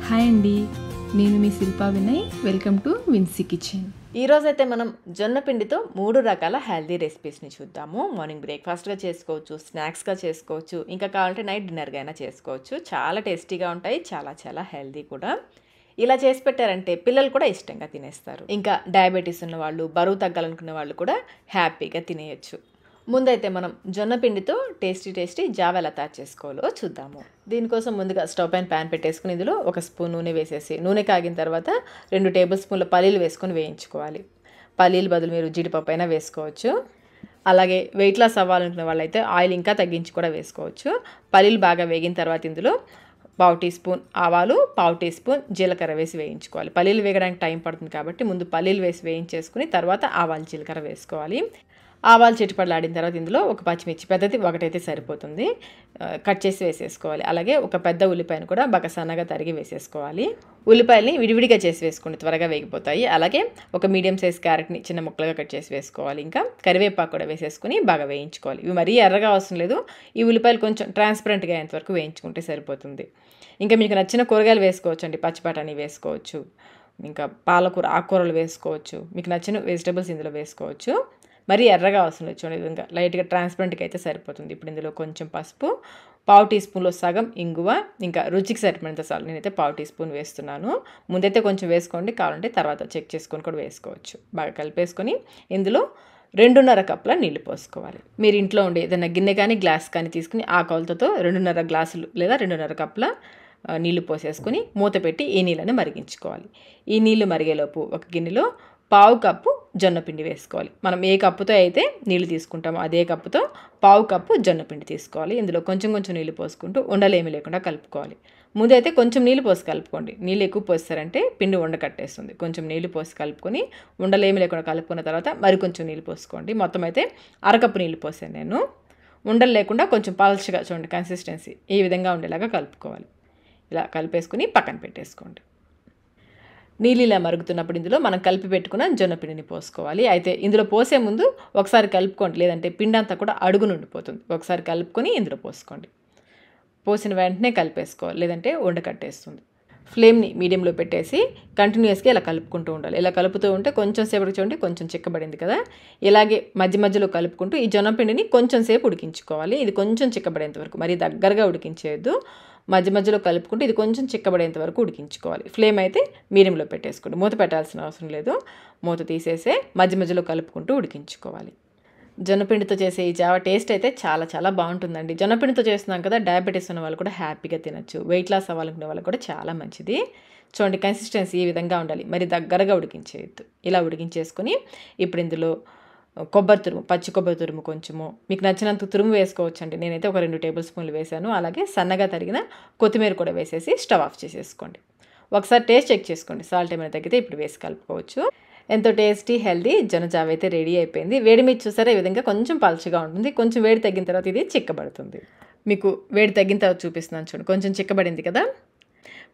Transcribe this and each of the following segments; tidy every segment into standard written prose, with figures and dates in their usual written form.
Hi అండి, నేను మీ శిల్పా వినయ్. వెల్కమ్ టు విన్సీ కిచెన్. ఈరోజైతే మనం జొన్న పిండితో 3 రకాల హెల్దీ రెసిపీస్ని చూద్దాము. మార్నింగ్ బ్రేక్ఫాస్ట్గా చేసుకోవచ్చు, స్నాక్స్గా చేసుకోవచ్చు, ఇంకా కావాలంటే నైట్ డిన్నర్గా అయినా చేసుకోవచ్చు. చాలా టేస్టీగా ఉంటాయి, చాలా చాలా హెల్దీ కూడా. ఇలా చేసి పెట్టారంటే పిల్లలు కూడా ఇష్టంగా తినేస్తారు. ఇంకా డయాబెటీస్ ఉన్న వాళ్ళు, బరువు తగ్గాలనుకునే వాళ్ళు కూడా హ్యాపీగా తినేయచ్చు. ముందైతే మనం జొన్న పిండితో టేస్టీ జావ ఎలా తయారు చేసుకోవాలో చూద్దాము. దీనికోసం ముందుగా స్టవ్ పైన ప్యాన్ పెట్టేసుకుని ఇందులో 1 స్పూన్ నూనె వేసేసి, నూనె కాగిన తర్వాత 2 టేబుల్ స్పూన్ల పల్లీలు వేసుకొని వేయించుకోవాలి. పల్లీలు బదులు మీరు జీడిపప్పు అయినా వేసుకోవచ్చు. అలాగే వెయిట్ లాస్ అవ్వాలనుకునే వాళ్ళైతే ఆయిల్ ఇంకా తగ్గించి కూడా వేసుకోవచ్చు. పల్లీలు బాగా వేగిన తర్వాత ఇందులో 1/2 టీ స్పూన్ ఆవాలు, 1/2 టీ స్పూన్ జీలకర్ర వేసి వేయించుకోవాలి. పల్లీలు వేగడానికి టైం పడుతుంది కాబట్టి ముందు పల్లీలు వేసి వేయించేసుకుని తర్వాత ఆవాలు, జీలకర్ర వేసుకోవాలి. ఆవాలు చిటిపడలాడిన తర్వాత ఇందులో ఒక పచ్చిమిర్చి, పెద్దది ఒకటైతే సరిపోతుంది, కట్ చేసి వేసేసుకోవాలి. అలాగే ఒక పెద్ద ఉల్లిపాయను కూడా బాగా సన్నగా తరిగి వేసేసుకోవాలి. ఉల్లిపాయల్ని విడివిడిగా చేసి వేసుకోండి, త్వరగా వేగిపోతాయి. అలాగే ఒక మీడియం సైజ్ క్యారెట్ని చిన్న ముక్కలుగా కట్ చేసి వేసుకోవాలి. ఇంకా కరివేపాకు కూడా వేసేసుకుని బాగా వేయించుకోవాలి. ఇవి మరీ ఎర్రగా అవసరం లేదు, ఈ ఉల్లిపాయలు కొంచెం ట్రాన్స్పరెంట్గా అయ్యేంతవరకు వేయించుకుంటే సరిపోతుంది. ఇంకా మీకు నచ్చిన కూరగాయలు వేసుకోవచ్చు అండి, పచ్చి బఠానీ వేసుకోవచ్చు, ఇంకా పాలకూర, ఆకుకూరలు వేసుకోవచ్చు, మీకు నచ్చిన వెజిటబుల్స్ ఇందులో వేసుకోవచ్చు. మరీ ఎర్రగా అవసరం లేదు, చూడండి విధంగా లైట్గా ట్రాన్స్పరెంట్గా అయితే సరిపోతుంది. ఇప్పుడు ఇందులో కొంచెం పసుపు, 1/2 టీ స్పూన్లో సగం ఇంగువ, ఇంకా రుచికి సరిపడినంత సాల్ట్, నేనైతే 1/2 టీ స్పూన్ వేస్తున్నాను. ముందైతే కొంచెం వేసుకోండి, కావాలంటే తర్వాత చెక్ చేసుకొని కూడా వేసుకోవచ్చు. బాగా కలిపేసుకొని ఇందులో 2.5 కప్పుల నీళ్లు పోసుకోవాలి. మీరు ఇంట్లో ఉండే ఏదైనా గిన్నె కానీ గ్లాస్ కానీ తీసుకుని ఆ కొలతతో 2.5 గ్లాసులు లేదా 2.5 కప్పుల నీళ్లు పోసేసుకొని మూత పెట్టి ఈ నీళ్ళని మరిగించుకోవాలి. ఈ నీళ్లు మరిగేలోపు ఒక గిన్నెలో 1/2 కప్పు జొన్నపిండి వేసుకోవాలి. మనం ఏ కప్పుతో అయితే నీళ్ళు తీసుకుంటామో అదే కప్పుతో 1/2 కప్పు జొన్నపిండి తీసుకోవాలి. ఇందులో కొంచెం నీళ్ళు పోసుకుంటూ ఉండలేమి లేకుండా కలుపుకోవాలి. ముందైతే కొంచెం నీళ్ళు పోసి కలుపుకోండి, నీళ్ళు ఎక్కువ పోస్తారంటే పిండి ఉండకట్టేస్తుంది. కొంచెం నీళ్ళు పోసి కలుపుకొని ఉండలేమి లేకుండా కలుపుకున్న తర్వాత మరి కొంచెం నీళ్ళు పోసుకోండి. మొత్తం అయితే 1/2 కప్పు నీళ్ళు పోసాను నేను. ఉండలు లేకుండా కొంచెం పల్చగా చూడండి, కన్సిస్టెన్సీ ఈ విధంగా ఉండేలాగా కలుపుకోవాలి. ఇలా కలిపేసుకుని పక్కన పెట్టేసుకోండి. నీళ్ళు ఇలా మరుగుతున్నప్పుడు ఇందులో మనం కలిపి పెట్టుకున్న జొన్నపిండిని పోసుకోవాలి. అయితే ఇందులో పోసే ముందు ఒకసారి కలుపుకోండి, లేదంటే పిండి అంతా కూడా అడుగున ఉండిపోతుంది. ఒకసారి కలుపుకొని ఇందులో పోసుకోండి. పోసిన వెంటనే కలిపేసుకోవాలి, లేదంటే ఉండకట్టేస్తుంది. ఫ్లేమ్ని మీడియంలో పెట్టేసి కంటిన్యూస్గా ఇలా కలుపుకుంటూ ఉండాలి. ఇలా కలుపుతూ ఉంటే కొంచెం సేపటికి చూడండి కొంచెం చిక్కబడింది కదా. ఇలాగే మధ్యలో కలుపుకుంటూ ఈ జొన్నపిండిని కొంచెం సేపు ఉడికించుకోవాలి. ఇది కొంచెం చిక్కబడేంత వరకు, మరీ దగ్గరగా ఉడికించేయద్దు. మధ్యలో కలుపుకుంటూ ఇది కొంచెం చిక్కబడేంత వరకు ఉడికించుకోవాలి. ఫ్లేమ్ అయితే మీడియంలో పెట్టేసుకోండి, మూత పెట్టాల్సిన అవసరం లేదు. మూత తీసేసే మధ్యలో కలుపుకుంటూ ఉడికించుకోవాలి. జొన్నపిండితో చేసే ఈ జావ టేస్ట్ అయితే చాలా చాలా బాగుంటుందండి. జొన్నపిండితో చేస్తున్నాం కదా, డయాబెటీస్ ఉన్న వాళ్ళు కూడా హ్యాపీగా తినచ్చు. వెయిట్ లాస్ అవ్వాలనుకునే వాళ్ళకి కూడా చాలా మంచిది. చూడండి కన్సిస్టెన్సీ ఈ విధంగా ఉండాలి, మరి దగ్గరగా ఉడికించేయద్దు. ఇలా ఉడికించేసుకొని ఇప్పుడు ఇందులో కొబ్బరి తురుము, పచ్చి కొబ్బరి తురుము కొంచెము, మీకు నచ్చినంత తురుము వేసుకోవచ్చండి. నేనైతే ఒక 2 టేబుల్ స్పూన్లు వేసాను. అలాగే సన్నగా తరిగిన కొత్తిమీర కూడా వేసేసి స్టవ్ ఆఫ్ చేసేసుకోండి. ఒకసారి టేస్ట్ చెక్ చేసుకోండి, సాల్ట్ ఏమైనా తగ్గితే ఇప్పుడు వేసి కలుపుకోవచ్చు. ఎంతో టేస్టీ హెల్దీ జొన్న జావ అయితే రెడీ అయిపోయింది. వేడి మీద చూసారా ఈ విధంగా కొంచెం పలుచగా ఉంటుంది. కొంచెం వేడి తగ్గిన తర్వాత ఇది చిక్కబడుతుంది. మీకు వేడి తగ్గిన తర్వాత చూపిస్తున్నాను చూడండి, కొంచెం చిక్కబడింది కదా.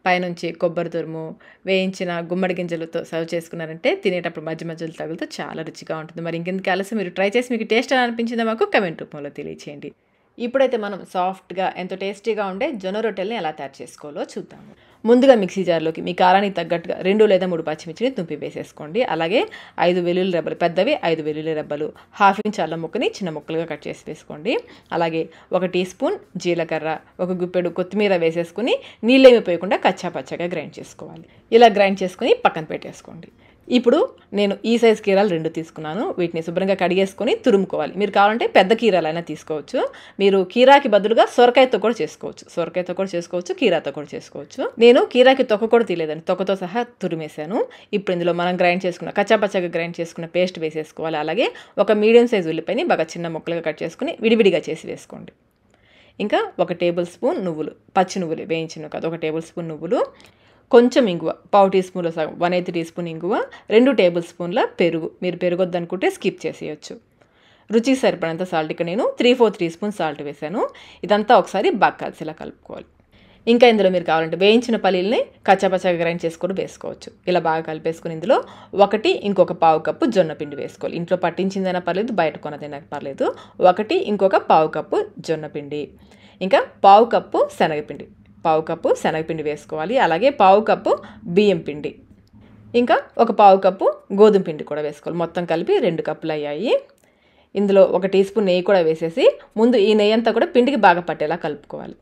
పైనుంచి కొబ్బరి తురుము, వేయించిన గుమ్మడి గింజలతో సర్వ్ చేసుకున్నారంటే తినేటప్పుడు మధ్యలో తగులుతూ చాలా రుచిగా ఉంటుంది. మరి ఇంకెందుకు ఆలస్యం, మీరు ట్రై చేసి మీకు టేస్ట్ ఎలా అనిపించిందో మాకు కమెంట్ రూపంలో తెలియచేయండి. ఇప్పుడైతే మనం సాఫ్ట్గా ఎంతో టేస్టీగా ఉండే జొన్న రొట్టెల్ని ఎలా తయారు చేసుకోవాలో చూద్దాము. ముందుగా మిక్సీ జార్లోకి మీ కారానికి తగ్గట్టుగా 2 లేదా 3 పచ్చిమిర్చిని తుంపి వేసేసుకోండి. అలాగే 5 వెల్లుల్లి రెబ్బలు, పెద్దవి 5 వెల్లుల్లి రెబ్బలు, 1/2 ఇంచ్ అల్లం ముక్కని చిన్న ముక్కలుగా కట్ చేసి వేసుకోండి. అలాగే 1 టీ స్పూన్ జీలకర్ర, 1 గుప్పెడు కొత్తిమీర వేసేసుకుని నీళ్ళేమి పోయకుండా కచ్చా పచ్చగా గ్రైండ్ చేసుకోవాలి. ఇలా గ్రైండ్ చేసుకుని పక్కన పెట్టేసుకోండి. ఇప్పుడు నేను ఈ సైజ్ కీరాలు 2 తీసుకున్నాను. వీటిని శుభ్రంగా కడిగేసుకొని తురుముకోవాలి. మీరు కావాలంటే పెద్ద కీరాలైనా తీసుకోవచ్చు. మీరు కీరాకి బదులుగా సొరకాయతో కూడా చేసుకోవచ్చు, కీరాతో కూడా చేసుకోవచ్చు. నేను కీరాకి తొక్క కూడా తీయలేదండి, తొక్కతో సహా తురిమేశాను. ఇప్పుడు ఇందులో మనం గ్రైండ్ చేసుకున్న కచ్చాపచ్చగా గ్రైండ్ చేసుకున్న పేస్ట్ వేసేసుకోవాలి. అలాగే ఒక మీడియం సైజ్ ఉల్లిపాయని బాగా చిన్న ముక్కలుగా కట్ చేసుకుని విడివిడిగా చేసి వేసుకోండి. ఇంకా 1 టేబుల్ స్పూన్ నువ్వులు, పచ్చి నువ్వులు వేయించిన కాదు, 1 టేబుల్ స్పూన్ నువ్వులు, కొంచెం ఇంగువ, 1/2 టీ స్పూన్లో సగం 1/8 టీ స్పూన్ ఇంగువ, 2 టేబుల్ స్పూన్ల పెరుగు. మీరు పెరుగు వద్దనుకుంటే స్కిప్ చేసేయచ్చు. రుచికి సరిపడినంత సాల్ట్, ఇక్కడ నేను 3/4 టీ స్పూన్ సాల్ట్ వేసాను. ఇదంతా ఒకసారి బాగా కలిసిలా కలుపుకోవాలి. ఇంకా ఇందులో మీరు కావాలంటే వేయించిన పల్లీలని కచ్చాపచ్చగా గ్రైండ్ చేసుకొని వేసుకోవచ్చు. ఇలా బాగా కలిపేసుకుని ఇందులో ఇంకొక 1/2 కప్పు జొన్న పిండి వేసుకోవాలి. ఇంట్లో పట్టించిందైనా పర్లేదు, బయట కొనదైనా పర్లేదు. 1 ఇంకొక 1/2 కప్పు జొన్న పిండి, ఇంకా 1/2 కప్పు శనగపిండి. పావు కప్పు శనగపిండి వేసుకోవాలి. అలాగే పావు కప్పు బియ్యం పిండి, ఇంకా ఒక పావు కప్పు గోధుమ పిండి కూడా వేసుకోవాలి. మొత్తం కలిపి 2 కప్పులు అయ్యాయి. ఇందులో 1 టీ స్పూన్ నెయ్యి కూడా వేసేసి ముందు ఈ నెయ్యి అంతా కూడా పిండికి బాగా పట్టేలా కలుపుకోవాలి.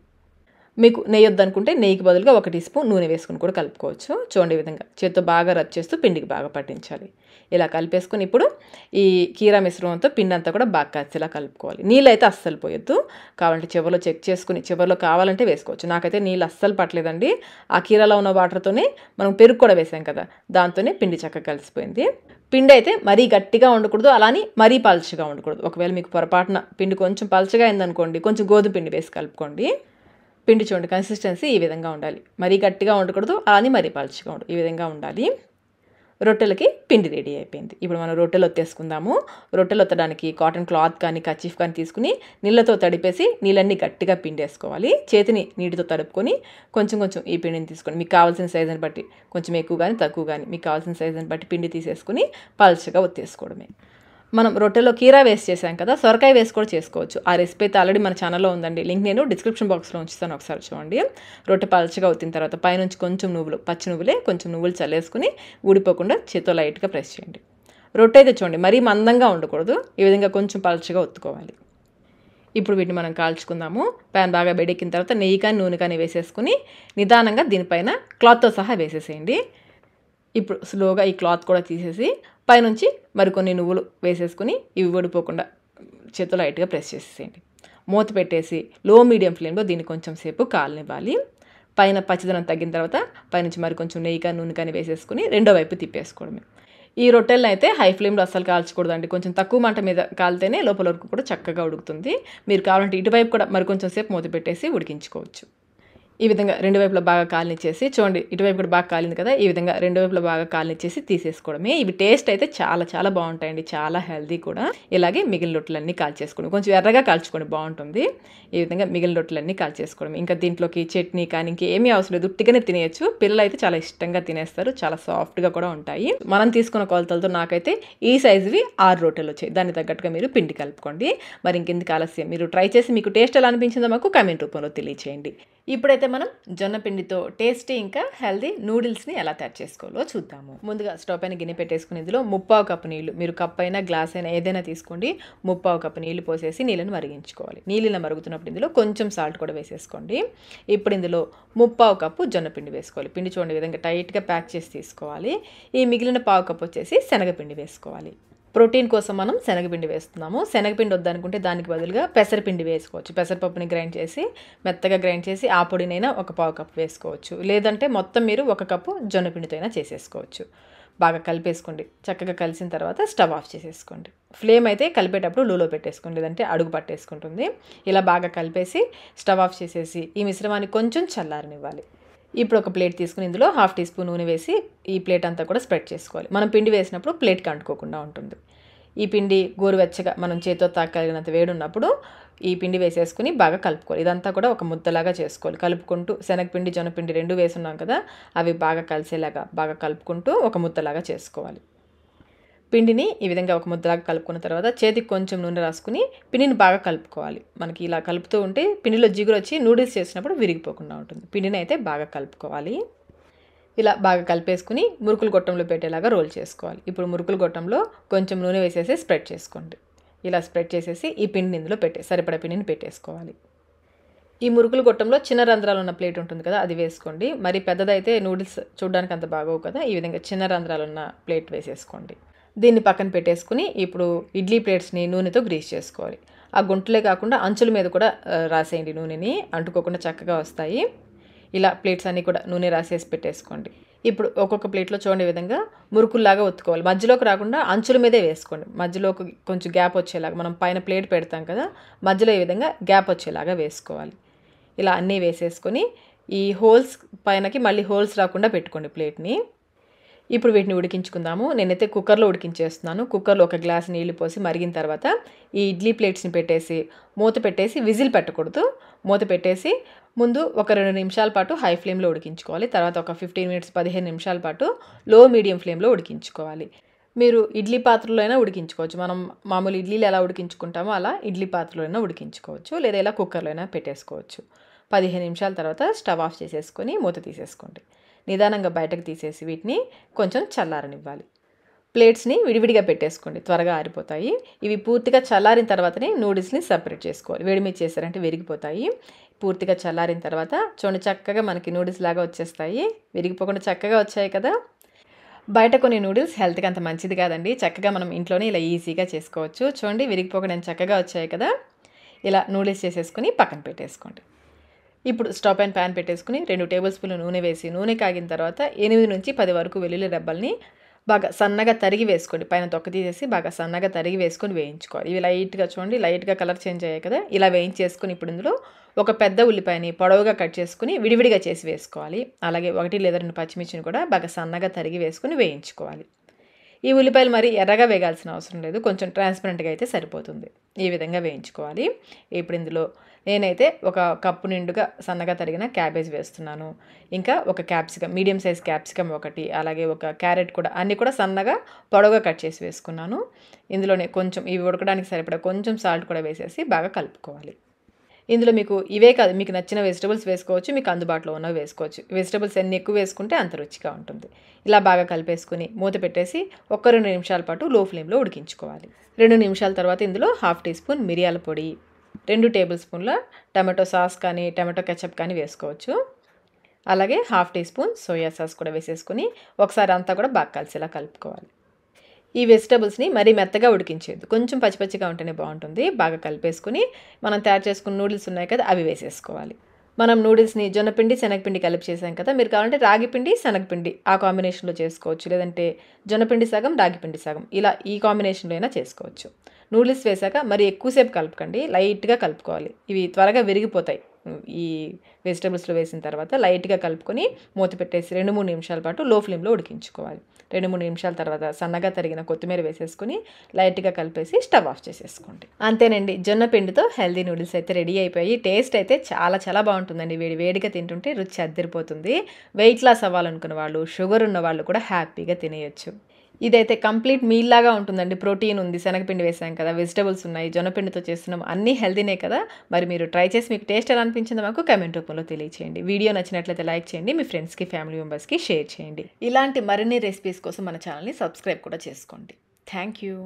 మీకు నెయ్యి వద్దనుకుంటే నెయ్యికి బదులుగా 1 టీ స్పూన్ నూనె వేసుకుని కూడా కలుపుకోవచ్చు. చూడండి ఈ విధంగా చేత్తో బాగా రబ్ చేస్తూ పిండికి బాగా పట్టించాలి. ఇలా కలిపేసుకుని ఇప్పుడు ఈ కీరా మిశ్రమంతో పిండి అంతా కూడా బాగా కలిసేలా కలుపుకోవాలి. నీళ్ళు అయితే అస్సలు పోయొద్దు. కావాలంటే చివరిలో చెక్ చేసుకుని చివరిలో కావాలంటే వేసుకోవచ్చు. నాకైతే నీళ్ళు అస్సలు పట్టలేదండి. ఆ కీరాలో ఉన్న వాటర్తోనే మనం పెరుగు కూడా వేసాం కదా, దాంతోనే పిండి చక్కగా కలిసిపోయింది. పిండి అయితే మరీ గట్టిగా ఉండకూడదు, అలాని మరీ పలుచగా ఉండకూడదు. ఒకవేళ మీకు పొరపాటున పిండి కొంచెం పలుచగా అయిందనుకోండి, కొంచెం గోధుమ పిండి వేసి కలుపుకోండి. పిండి చూడండి కన్సిస్టెన్సీ ఈ విధంగా ఉండాలి. మరీ గట్టిగా ఉండకూడదు, అలాని మరీ పలుచగా ఉండదు, ఈ విధంగా ఉండాలి. రొట్టెలకి పిండి రెడీ అయిపోయింది. ఇప్పుడు మనం రొట్టెలు ఒత్తేసుకుందాము. రొట్టెలు ఒత్తడానికి కాటన్ క్లాత్ కానీ కర్చీఫ్ కానీ తీసుకుని నీళ్ళతో తడిపేసి నీళ్ళన్నీ గట్టిగా పిండేసుకోవాలి. చేతిని నీటితో తడుపుకొని కొంచెం కొంచెం ఈ పిండిని తీసుకోండి. మీకు కావాల్సిన సైజుని బట్టి కొంచెం ఎక్కువ కానీ తక్కువ కానీ మీకు కావాల్సిన సైజుని బట్టి పిండి తీసేసుకుని పలుచగా ఒత్తేసుకోవడమే. మనం రొట్టెలో కీరా వేసి చేసాం కదా, సొరకాయ వేసి కూడా చేసుకోవచ్చు. ఆ రెసిపీ అయితే ఆల్రెడీ మన ఛానల్లో ఉందండి. లింక్ నేను డిస్క్రిప్షన్ బాక్స్లో ఉంచుతాను, ఒకసారి చూడండి. రొట్టె పలుచగా వచ్చిన తర్వాత పైనుంచి కొంచెం నువ్వులు, పచ్చి నువ్వులే కొంచెం నువ్వులు చల్లేసుకుని ఊడిపోకుండా చేత్తో లైట్గా ప్రెస్ చేయండి. రొట్టె అయితే చూడండి మరీ మందంగా ఉండకూడదు, ఈ విధంగా కొంచెం పలుచగా ఒత్తుకోవాలి. ఇప్పుడు వీటిని మనం కాల్చుకుందాము. ప్యాన్ బాగా వేడెక్కిన తర్వాత నెయ్యి కానీ నూనె కానీ వేసేసుకుని నిదానంగా దీనిపైన క్లాత్తో సహా వేసేసేయండి. ఇప్పుడు స్లోగా ఈ క్లాత్ కూడా తీసేసి పైనుంచి మరికొన్ని నువ్వులు వేసేసుకుని ఇవి ఊడిపోకుండా చేత్తో లైట్గా ప్రెస్ చేసేసేయండి. మూత పెట్టేసి లో మీడియం ఫ్లేమ్లో దీన్ని కొంచెం సేపు కాలనివ్వాలి. పైన పచ్చిదనం తగ్గిన తర్వాత పైనుంచి మరికొంచెం నెయ్యి కానీ నూనె కానీ వేసేసుకుని రెండో వైపు తిప్పేసుకోవడమే. ఈ రొట్టెలను అయితే హై ఫ్లేమ్లో అస్సలు కాల్చకూడదండి. కొంచెం తక్కువ మంట మీద కాలితేనే లోపల వరకు కూడా చక్కగా ఉడుకుతుంది. మీరు కావాలంటే ఇటువైపు కూడా మరికొంచెం సేపు మూత పెట్టేసి ఉడికించుకోవచ్చు. ఈ విధంగా రెండు వైపులా బాగా కాలనిచ్చేసి చూడండి, ఇటువైపు కూడా బాగా కాలింది కదా, ఈ విధంగా రెండు వైపులా బాగా కాలనిచ్చేసి తీసేసుకోవడమే. ఇవి టేస్ట్ అయితే చాలా చాలా బాగుంటాయండి, చాలా హెల్దీ కూడా. ఇలాగే మిగిలిన రొట్టెలన్నీ కాల్చేసుకోండి, కొంచెం ఎర్రగా కాల్చుకోండి, బాగుంటుంది. ఈ విధంగా మిగిలిన రొట్టెలన్నీ కాల్చేసుకోవడం. ఇంకా దీంట్లోకి చట్నీ కానీ ఇంకేమీ అవసరం లేదు, ఉట్టిగానే తినేయచ్చు. పిల్లలు అయితే చాలా ఇష్టంగా తినేస్తారు, చాలా సాఫ్ట్గా కూడా ఉంటాయి. మనం తీసుకున్న కొలతలతో నాకైతే ఈ సైజువి 6 రొట్టెలు వచ్చాయి. దాన్ని తగ్గట్టుగా మీరు పిండి కలుపుకోండి. మరి ఇంకెందుకు ఆలస్యం, మీరు ట్రై చేసి మీకు టేస్ట్ ఎలా అనిపించిందో మాకు కామెంట్ రూపంలో తెలియచేయండి. ఇప్పుడైతే మనం జొన్న పిండితో టేస్టీ ఇంకా హెల్దీ నూడిల్స్ని ఎలా తయారు చేసుకోవాలో చూద్దాము. ముందుగా స్టవ్ పైన గిన్నె పెట్టేసుకుని ఇందులో 3/4 కప్పు నీళ్లు, మీరు కప్ అయినా గ్లాస్ అయినా ఏదైనా తీసుకోండి, 3/4 కప్పు నీళ్లు పోసేసి నీళ్ళని మరిగించుకోవాలి. నీళ్ళని మరుగుతున్నప్పుడు ఇందులో కొంచెం సాల్ట్ కూడా వేసేసుకోండి. ఇప్పుడు ఇందులో 3/4 కప్పు జొన్న పిండి వేసుకోవాలి. పిండి చూడండి ఈ విధంగా టైట్గా ప్యాక్ చేసి తీసుకోవాలి. ఈ మిగిలిన 1/4 కప్పు వచ్చేసి శనగపిండి వేసుకోవాలి. ప్రోటీన్ కోసం మనం శనగపిండి వేస్తున్నాము. శనగపిండి వద్దనుకుంటే దానికి బదులుగా పెసరపిండి వేసుకోవచ్చు. పెసరపప్పుని గ్రైండ్ చేసి మెత్తగా గ్రైండ్ చేసి ఆ పొడినైనా 1/4 కప్పు వేసుకోవచ్చు. లేదంటే మొత్తం మీరు 1 కప్పు జొన్నపిండితో అయినా చేసేసుకోవచ్చు. బాగా కలిపేసుకోండి. చక్కగా కలిసిన తర్వాత స్టవ్ ఆఫ్ చేసేసుకోండి. ఫ్లేమ్ అయితే కలిపేటప్పుడు లోలో పెట్టేసుకోండి, లేదంటే అడుగు పట్టేసుకుంటుంది. ఇలా బాగా కలిపేసి స్టవ్ ఆఫ్ చేసేసి ఈ మిశ్రమాన్ని కొంచెం చల్లారనివ్వాలి. ఇప్పుడు ఒక ప్లేట్ తీసుకుని ఇందులో 1/2 టీ స్పూన్ నూనె వేసి ఈ ప్లేట్ అంతా కూడా స్ప్రెడ్ చేసుకోవాలి. మనం పిండి వేసినప్పుడు ప్లేట్కి అంటుకోకుండా ఉంటుంది. ఈ పిండి గోరువెచ్చగా మనం చేతితో తాకగలిగినంత వేడి ఉన్నప్పుడు ఈ పిండి వేసేసుకుని బాగా కలుపుకోవాలి. ఇదంతా కూడా ఒక ముద్దలాగా చేసుకోవాలి. కలుపుకుంటూ శనగపిండి జొన్నపిండి 2 వేసున్నాం కదా, అవి బాగా కలిసేలాగా బాగా కలుపుకుంటూ ఒక ముద్దలాగా చేసుకోవాలి. పిండిని ఈ విధంగా ఒక ముద్దలాగా కలుపుకున్న తర్వాత చేతికి కొంచెం నూనె రాసుకుని పిండిని బాగా కలుపుకోవాలి. మనకి ఇలా కలుపుతూ ఉంటే పిండిలో జిగురు వచ్చి నూడిల్స్ చేసినప్పుడు విరిగిపోకుండా ఉంటుంది. పిండిని అయితే బాగా కలుపుకోవాలి. ఇలా బాగా కలిపేసుకుని మురుకులు గొట్టంలో పెట్టేలాగా రోల్ చేసుకోవాలి. ఇప్పుడు మురుకులు గొట్టంలో కొంచెం నూనె వేసేసి స్ప్రెడ్ చేసుకోండి. ఇలా స్ప్రెడ్ చేసేసి ఈ పిండిని ఇందులో సరిపడా పిండిని పెట్టేసుకోవాలి. ఈ మురుకులు గొట్టంలో చిన్న రంధ్రాలు ఉన్న ప్లేట్ ఉంటుంది కదా, అది వేసుకోండి. మరి పెద్దదైతే నూడిల్స్ చూడడానికి అంత బాగోవు కదా, ఈ విధంగా చిన్న రంధ్రాలు ఉన్న ప్లేట్ వేసేసుకోండి. దీన్ని పక్కన పెట్టేసుకుని ఇప్పుడు ఇడ్లీ ప్లేట్స్ని నూనెతో గ్రీస్ చేసుకోవాలి. ఆ గుంటలే కాకుండా అంచుల మీద కూడా రాసేయండి, నూనెని అంటుకోకుండా చక్కగా వస్తాయి. ఇలా ప్లేట్స్ అన్నీ కూడా నూనె రాసేసి పెట్టేసుకోండి. ఇప్పుడు ఒక్కొక్క ప్లేట్లో చూడండి విధంగా మురుకుల్లాగా ఒత్తుకోవాలి. మధ్యలోకి రాకుండా అంచుల మీదే వేసుకోండి. మధ్యలోకి కొంచెం గ్యాప్ వచ్చేలాగా, మనం పైన ప్లేట్ పెడతాం కదా, మధ్యలో ఈ విధంగా గ్యాప్ వచ్చేలాగా వేసుకోవాలి. ఇలా అన్నీ వేసేసుకొని ఈ హోల్స్ పైనకి మళ్ళీ హోల్స్ రాకుండా పెట్టుకోండి ప్లేట్ని. ఇప్పుడు వీటిని ఉడికించుకుందాము. నేనైతే కుక్కర్లో ఉడికించేస్తున్నాను. కుక్కర్లో 1 గ్లాస్ నీళ్లు పోసి మరిగిన తర్వాత ఈ ఇడ్లీ ప్లేట్స్ని పెట్టేసి మూత పెట్టేసి విజిల్ పెట్టకూడదు. మూత పెట్టేసి ముందు ఒక 2 నిమిషాల పాటు హై ఫ్లేమ్లో ఉడికించుకోవాలి. తర్వాత ఒక 15 నిమిషాల పాటు లో మీడియం ఫ్లేమ్లో ఉడికించుకోవాలి. మీరు ఇడ్లీ పాత్రలో అయినా ఉడికించుకోవచ్చు. మనం మామూలు ఇడ్లీలు ఎలా ఉడికించుకుంటామో అలా ఇడ్లీ పాత్రలో అయినా ఉడికించుకోవచ్చు, లేదా ఇలా కుక్కర్లో అయినా పెట్టేసుకోవచ్చు. 15 నిమిషాల తర్వాత స్టవ్ ఆఫ్ చేసేసుకొని మూత తీసేసుకోండి. నిదానంగా బయటకు తీసేసి వీటిని కొంచెం చల్లారనివ్వాలి. ప్లేట్స్ని విడివిడిగా పెట్టేసుకోండి, త్వరగా ఆరిపోతాయి. ఇవి పూర్తిగా చల్లారిన తర్వాతనే నూడిల్స్ని సపరేట్ చేసుకోవాలి. వేడి మీద చేశారంటే విరిగిపోతాయి. పూర్తిగా చల్లారిన తర్వాత చూడండి, చక్కగా మనకి నూడిల్స్ లాగా వచ్చేస్తాయి. విరిగిపోకుండా చక్కగా వచ్చాయి కదా. బయట కొన్ని నూడిల్స్ హెల్త్కి అంత మంచిది కాదండి. చక్కగా మనం ఇంట్లోనే ఇలా ఈజీగా చేసుకోవచ్చు. చూడండి, విరిగిపోకుండా చక్కగా వచ్చాయి కదా. ఇలా నూడిల్స్ చేసేసుకొని పక్కన పెట్టేసుకోండి. ఇప్పుడు స్టవ్ పైన ప్యాన్ పెట్టేసుకుని 2 టేబుల్ స్పూన్లు నూనె వేసి, నూనె కాగిన తర్వాత 8 నుంచి 10 వరకు వెల్లుల్లి రెబ్బల్ని బాగా సన్నగా తరిగి వేసుకోండి. పైన తొక్క తీసేసి బాగా సన్నగా తరిగి వేసుకొని వేయించుకోవాలి. ఇవి లైట్గా చూడండి, లైట్గా కలర్ చేంజ్ అయ్యాయి కదా. ఇలా వేయించేసుకుని ఇప్పుడు ఇందులో ఒక పెద్ద ఉల్లిపాయని పొడవుగా కట్ చేసుకుని విడివిడిగా చేసి వేసుకోవాలి. అలాగే 1 లేదా 2 పచ్చిమిర్చిని కూడా బాగా సన్నగా తరిగి వేసుకుని వేయించుకోవాలి. ఈ ఉల్లిపాయలు మరి ఎర్రగా వేగాల్సిన అవసరం లేదు, కొంచెం ట్రాన్స్పరెంట్గా అయితే సరిపోతుంది. ఈ విధంగా వేయించుకోవాలి. ఇప్పుడు ఇందులో నేనైతే ఒక కప్పు నిండుగా సన్నగా తరిగిన క్యాబేజ్ వేస్తున్నాను. ఇంకా ఒక క్యాప్సికమ్, మీడియం సైజ్ క్యాప్సికమ్ ఒకటి, అలాగే ఒక క్యారెట్ కూడా, అన్నీ కూడా సన్నగా పొడవుగా కట్ చేసి వేసుకున్నాను. ఇందులోనే కొంచెం ఇవి ఉడకడానికి సరిపడా కొంచెం సాల్ట్ కూడా వేసేసి బాగా కలుపుకోవాలి. ఇందులో మీకు ఇవే కాదు, మీకు నచ్చిన వెజిటబుల్స్ వేసుకోవచ్చు, మీకు అందుబాటులో ఉన్నవి వేసుకోవచ్చు. వెజిటబుల్స్ ఎన్ని ఎక్కువ వేసుకుంటే అంత రుచిగా ఉంటుంది. ఇలా బాగా కలిపేసుకుని మూత పెట్టేసి 1-2 నిమిషాల పాటు లో ఫ్లేమ్లో ఉడికించుకోవాలి. 2 నిమిషాల తర్వాత ఇందులో 1/2 టీ స్పూన్ మిరియాల పొడి, 2 టేబుల్ స్పూన్ల టమాటో సాస్ కానీ టమాటో కెచప్ కానీ వేసుకోవచ్చు. అలాగే 1/2 టీ స్పూన్ సోయా సాస్ కూడా వేసేసుకుని ఒకసారి అంతా కూడా బాగా కలిసేలా కలుపుకోవాలి. ఈ వెజిటబుల్స్ని మరీ మెత్తగా ఉడికించేది, కొంచెం పచ్చిపచ్చిగా ఉంటేనే బాగుంటుంది. బాగా కలిపేసుకుని మనం తయారు చేసుకున్న నూడిల్స్ ఉన్నాయి కదా, అవి వేసేసుకోవాలి. మనం నూడిల్స్ని జొన్నపిండి శనగపిండి కలిపి చేసాం కదా. మీరు కావాలంటే రాగిపిండి శనగపిండి ఆ కాంబినేషన్లో చేసుకోవచ్చు, లేదంటే జొన్నపిండి సగం రాగిపిండి సగం, ఇలా ఈ కాంబినేషన్లో అయినా చేసుకోవచ్చు. నూడిల్స్ వేసాక మరి ఎక్కువసేపు కలపకండి, లైట్గా కలుపుకోవాలి. ఇవి త్వరగా విరిగిపోతాయి. ఈ వెజిటబుల్స్లో వేసిన తర్వాత లైట్గా కలుపుకొని మూత పెట్టేసి 2-3 నిమిషాల పాటు లో ఫ్లేమ్లో ఉడికించుకోవాలి. 2-3 నిమిషాల తర్వాత సన్నగా తరిగిన కొత్తిమీర వేసేసుకుని లైట్గా కలిపేసి స్టవ్ ఆఫ్ చేసేసుకోండి. అంతేనండి, జొన్న పిండితో హెల్దీ నూడిల్స్ అయితే రెడీ అయిపోయి. టేస్ట్ అయితే చాలా చాలా బాగుంటుందండి. వేడిగా తింటుంటే రుచి అద్దరిపోతుంది. వెయిట్ లాస్ అవ్వాలనుకున్న వాళ్ళు, షుగర్ ఉన్న వాళ్ళు కూడా హ్యాపీగా తినేయచ్చు. ఇదైతే కంప్లీట్ మీల్ లాగా ఉంటుందండి. ప్రోటీన్ ఉంది, శనగపిండి వేసాం కదా, వెజిటబుల్స్ ఉన్నాయి, జొన్నపిండితో చేస్తున్నాం, అన్నీ హెల్దీనే కదా. మరి మీరు ట్రై చేసి మీకు టేస్ట్ ఎలా అనిపించిందో మాకు కామెంట్ రూపంలో తెలియచేయండి. వీడియో నచ్చినట్లయితే లైక్ చేయండి, మీ ఫ్రెండ్స్కి ఫ్యామిలీ మెంబర్స్కి షేర్ చేయండి. ఇలాంటి మరిన్ని రెసిపీస్ కోసం మన ఛానల్ని సబ్స్క్రైబ్ కూడా చేసుకోండి. Thank you.